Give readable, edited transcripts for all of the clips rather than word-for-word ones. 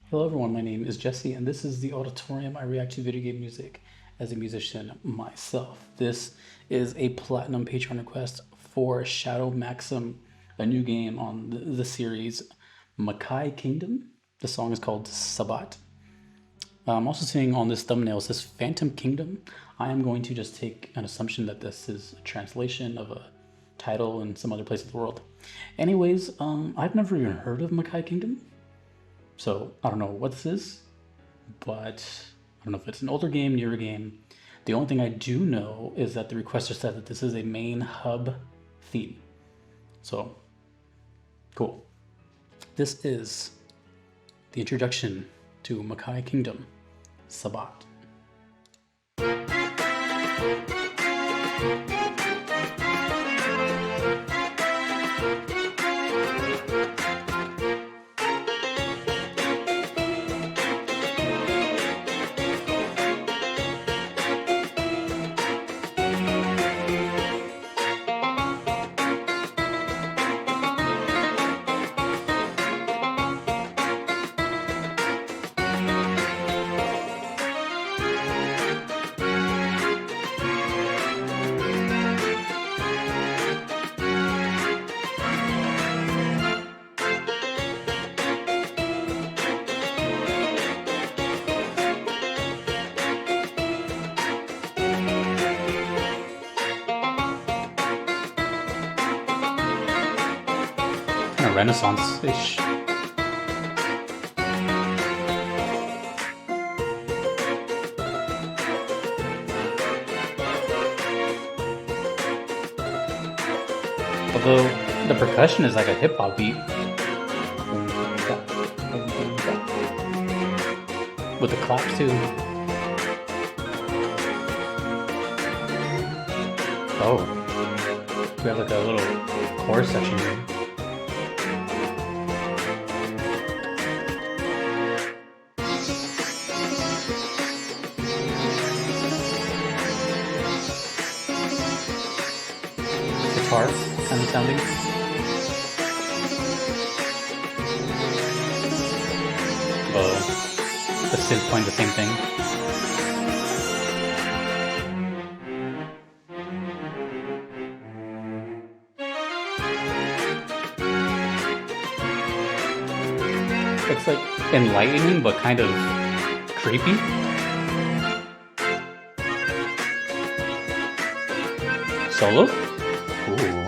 Hello everyone, my name is Jesse and this is the Auditorium. I react to video game music as a musician myself. This is a platinum Patreon request for Shadow Maxim, a new game on the series Makai Kingdom. The song is called Sabat. I'm also seeing on this thumbnail, it says Phantom Kingdom. I am going to just take an assumption that this is a translation of a title in some other place of the world. Anyways, I've never even heard of Makai Kingdom. So I don't know what this is, but I don't know if it's an older game, newer game. The only thing I do know is that the requester said that this is a main hub theme. So cool. This is the introduction to Makai Kingdom, Sabat. Kind of Renaissance-ish. Although the percussion is like a hip hop beat. With the claps too. Oh. We have like a little chorus section here. Guitar kind of sounding. The synth playing the same thing. It's like enlightening but kind of creepy. Solo? Ooh.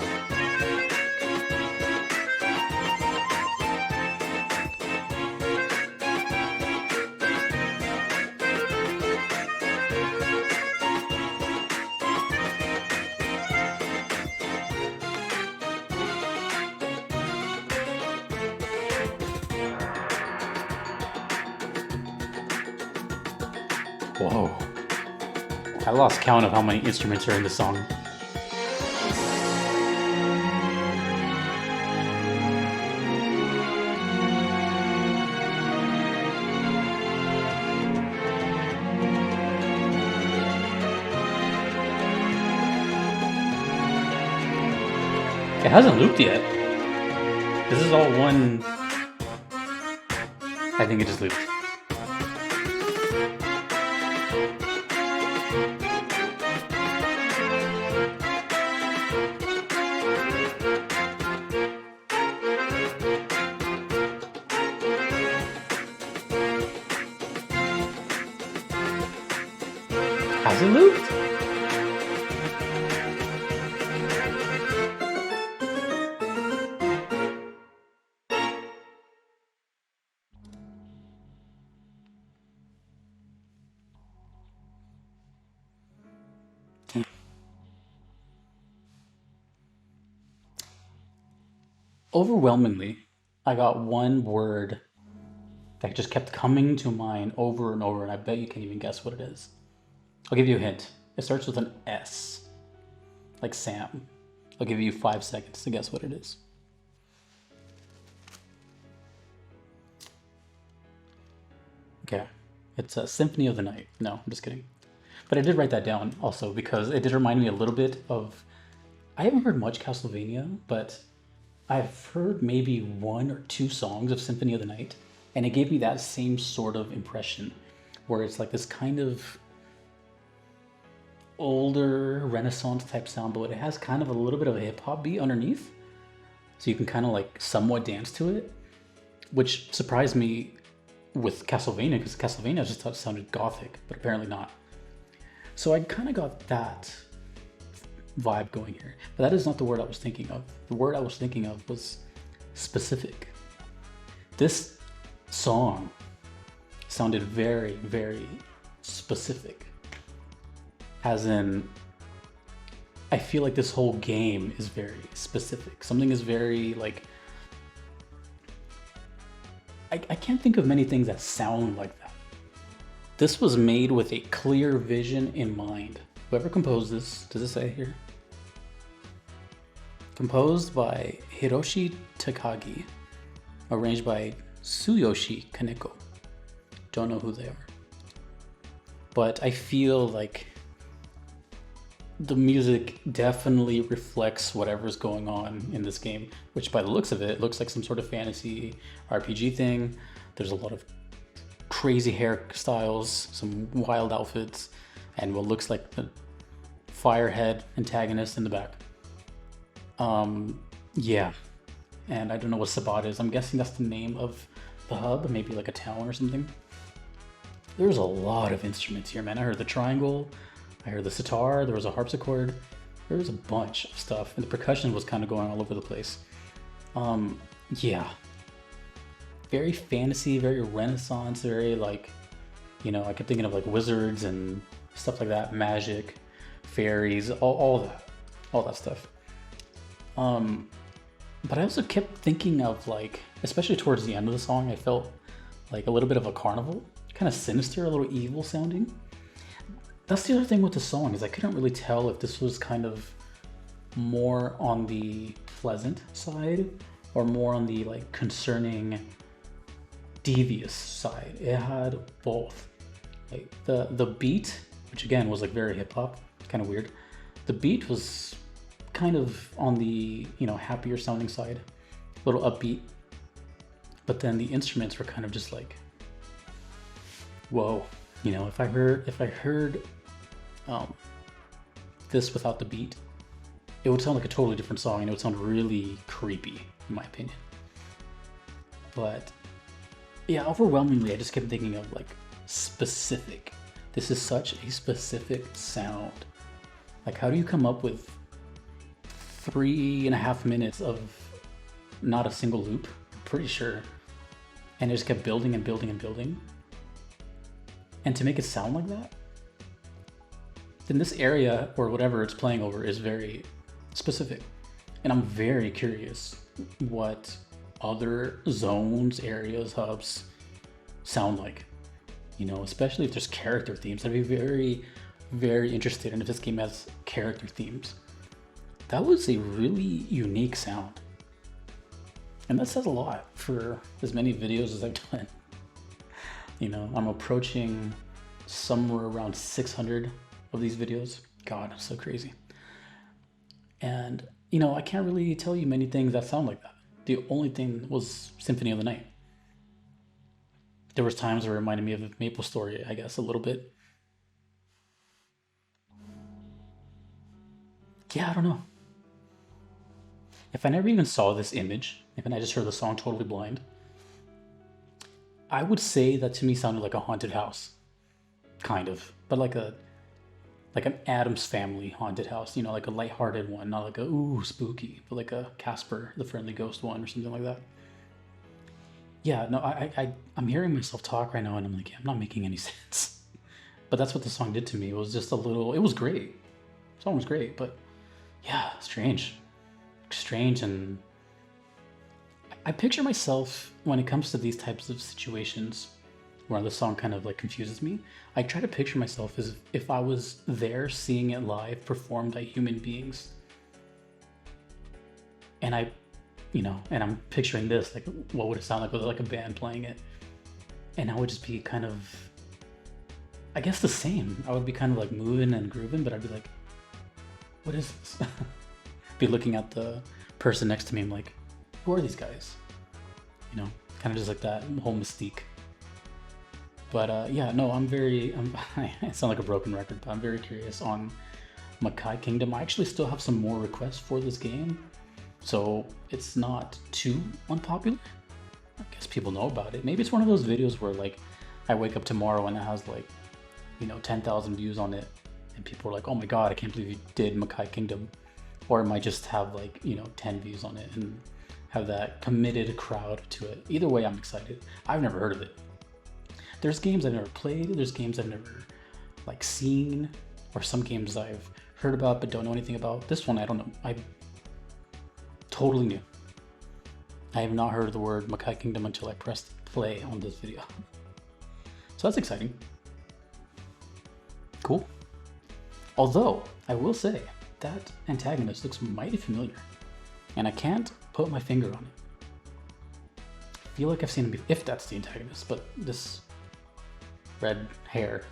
Whoa. I lost count of how many instruments are in the song. It hasn't looped yet. This is all one. I think it just looped. Has it looped? Overwhelmingly, I got one word that just kept coming to mind over and over, and I bet you can't even guess what it is. I'll give you a hint. It starts with an S, like Sam. I'll give you 5 seconds to guess what it is. Okay, it's a Symphony of the Night. No, I'm just kidding. But I did write that down also because it did remind me a little bit of. I haven't heard much Castlevania, but I've heard maybe 1 or 2 songs of Symphony of the Night, And it gave me that same sort of impression where it's like this kind of older Renaissance type sound, but it has kind of a little bit of a hip hop beat underneath. So you can kind of like somewhat dance to it, which surprised me with Castlevania, because Castlevania I just thought it sounded gothic, but apparently not. So I kind of got that vibe going here, but that is not the word I was thinking of. The word I was thinking of was specific. This song sounded very, very specific. As in, I feel like this whole game is very specific. Something is very like, I can't think of many things that sound like that. This was made with a clear vision in mind. Whoever composed this, does it say here? Composed by Hiroshi Takagi, arranged by Tsuyoshi Kaneko. Don't know who they are. But I feel like the music definitely reflects whatever's going on in this game, which by the looks of it, looks like some sort of fantasy RPG thing. There's a lot of crazy hairstyles, some wild outfits, and what looks like the firehead antagonist in the back. Yeah. And I don't know what Sabat is. I'm guessing that's the name of the hub, maybe like a town or something. There's a lot of instruments here, man. I heard the triangle, I heard the sitar, there was a harpsichord, there was a bunch of stuff, and the percussion was kind of going all over the place. Yeah. Very fantasy, very Renaissance, very like, you know, I kept thinking of like wizards and stuff like that, magic, fairies, all that stuff. But I also kept thinking of like, especially towards the end of the song, I felt like a little bit of a carnival, kind of sinister, a little evil sounding. That's the other thing with the song, is I couldn't really tell if this was kind of more on the pleasant side or more on the like concerning, devious side. It had both. Like the beat, which again was like very hip hop, kind of weird. The beat was kind of on the, you know, happier sounding side, a little upbeat. But then the instruments were kind of just like, whoa, you know, if I heard this without the beat, it would sound like a totally different song, and it would sound really creepy, in my opinion. But yeah, overwhelmingly, I just kept thinking of like specific. This is such a specific sound. Like, how do you come up with 3.5 minutes of not a single loop? I'm pretty sure. And it just kept building and building and building. And to make it sound like that, then this area or whatever it's playing over is very specific. And I'm very curious what other zones, areas, hubs sound like. You know, especially if there's character themes. I'd be very, very interested in if this game has character themes. That was a really unique sound. And that says a lot for as many videos as I've done. You know, I'm approaching somewhere around 600 of these videos. God, so crazy. And, you know, I can't really tell you many things that sound like that. The only thing was Symphony of the Night. There was times where it reminded me of Maple Story, I guess, a little bit. Yeah, I don't know. If I never even saw this image, if I just heard the song totally blind, I would say that to me sounded like a haunted house. Kind of. But like an Addams Family haunted house, you know, like a lighthearted one, not like a ooh spooky, but like a Casper the Friendly Ghost one or something like that. Yeah, no, I'm hearing myself talk right now and I'm like, yeah, I'm not making any sense. But that's what the song did to me. It was just a little, it was great. The song was great, but yeah, strange. Strange. And I picture myself when it comes to these types of situations where the song kind of like confuses me. I try to picture myself as if I was there seeing it live performed by human beings. And and I'm picturing this, like what would it sound like with like a band playing it? And I would just be kind of, I guess the same. I would be kind of like moving and grooving, but I'd be like, what is this? Be looking at the person next to me. I'm like, who are these guys? You know? Kind of just like that whole mystique. But yeah, no, I sound like a broken record, but I'm very curious on Makai Kingdom. I actually still have some more requests for this game, so it's not too unpopular. I guess people know about it. Maybe it's one of those videos where like I wake up tomorrow and it has like, 10,000 views on it, and people are like, oh my god, I can't believe you did Makai Kingdom. Or it might just have like, 10 views on it and have that committed crowd to it. Either way, I'm excited. I've never heard of it. There's games I've never played, there's games I've never like seen, or some games I've heard about but don't know anything about. This one I don't know. I totally new. I have not heard the word Makai Kingdom until I pressed play on this video. So that's exciting. Cool. Although, I will say, that antagonist looks mighty familiar, and I can't put my finger on it. I feel like I've seen him before, if that's the antagonist, but this red hair,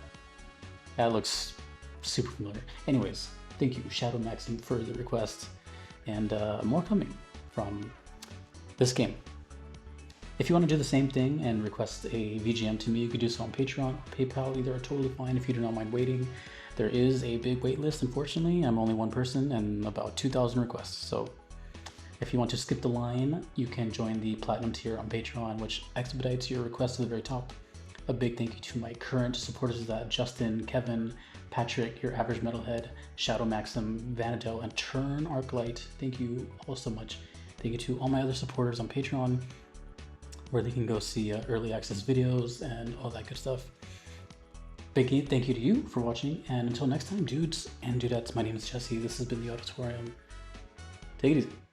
that looks super familiar. Anyways, thank you, Shadow Maxim, for the request, and more coming from this game. If you want to do the same thing and request a VGM to me, you could do so on Patreon or PayPal. Either are totally fine if you do not mind waiting. There is a big wait list, unfortunately. I'm only one person and about 2,000 requests. So if you want to skip the line, you can join the Platinum tier on Patreon, which expedites your request to the very top. A big thank you to my current supporters of that: Justin, Kevin, Patrick, Your Average Metalhead, Shadow Maxim, Vanadel, and Turn Arclight. Thank you all so much. Thank you to all my other supporters on Patreon, where they can go see early access videos and all that good stuff. Big thank you to you for watching, and until next time, dudes and dudettes, my name is Jesse. This has been the Auditorium. Take it easy.